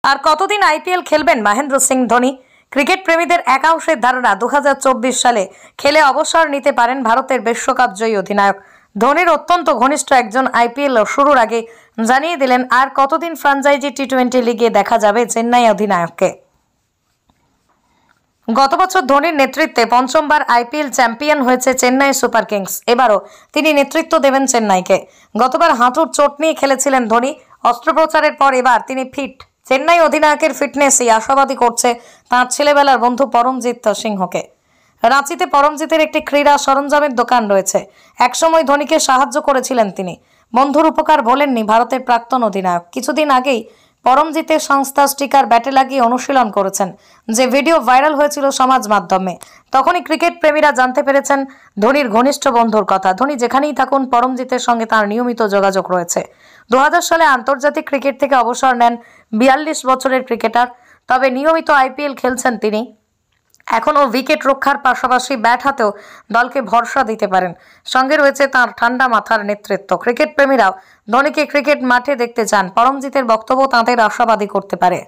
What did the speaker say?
আর কতদিন আইপিএল খেলবেন মহেন্দ্র সিং ধোনি? ক্রিকেট প্রেমীদের একাংশের ধারণা 2024 সালে খেলে অবসর নিতে পারেন ভারতের বিশ্বকাপ জয়ী অধিনায়ক। ধোনির অত্যন্ত ঘনিষ্ঠ একজন আইপিএল শুরুর আগে জানিয়ে দিলেন আর কতদিন ফ্র্যাঞ্চাইজি টি-20 লিগে দেখা যাবে চেন্নাই অধিনায়ককে। গত বছর ধোনির নেতৃত্বে পঞ্চমবার আইপিএল চ্যাম্পিয়ন হয়েছে চেন্নাই সুপার কিংস। এবারও তিনি নেতৃত্ব দেবেন চেন্নাইকে। গতবার হাঁটুর চোট নিয়ে খেলেছিলেন ধোনি। অস্ত্রোপচারের পর এবার তিনি ফিট। চেন্নাই অধিনায়কের ফিটনেসই আশাবাদী করছে তাঁর ছেলেবেলার বন্ধু পরমজিৎ সিংহকে। রাঁচিতে পরমজিতের একটি ক্রীড়া সরঞ্জামের দোকান রয়েছে। একসময় ধোনিকে সাহায্য করেছিলেন তিনি। বন্ধুর উপকার ভোলেননি ভারতের প্রাক্তন অধিনায়ক। কিছুদিন আগেই পরমজিতের সংস্থা স্টিকার ব্যাটে লাগিয়ে অনুশীলন করেছেন, যে ভিডিও ভাইরাল হয়েছিল সমাজ মাধ্যমে। তখনই ক্রিকেট প্রেমীরা জানতে পেরেছেন ধোনির ঘনিষ্ঠ বন্ধুর কথা। ধোনি যেখানেই থাকুন পরমজিতের সঙ্গে তার নিয়মিত যোগাযোগ রয়েছে। 2000 সালে আন্তর্জাতিক ক্রিকেট থেকে অবসর নেন 42 বছরের ক্রিকেটার। তবে নিয়মিত আইপিএল খেলছেন তিনি। এখনও উইকেট রক্ষার পাশাপাশি ব্যাট হাতেও দলকে ভরসা দিতে পারেন। সঙ্গে রয়েছে তাঁর ঠান্ডা মাথার নেতৃত্ব। ক্রিকেট প্রেমীরাও ধোনিকে ক্রিকেট মাঠে দেখতে চান। পরমজিতের বক্তব্য তাঁদের আশাবাদী করতে পারে।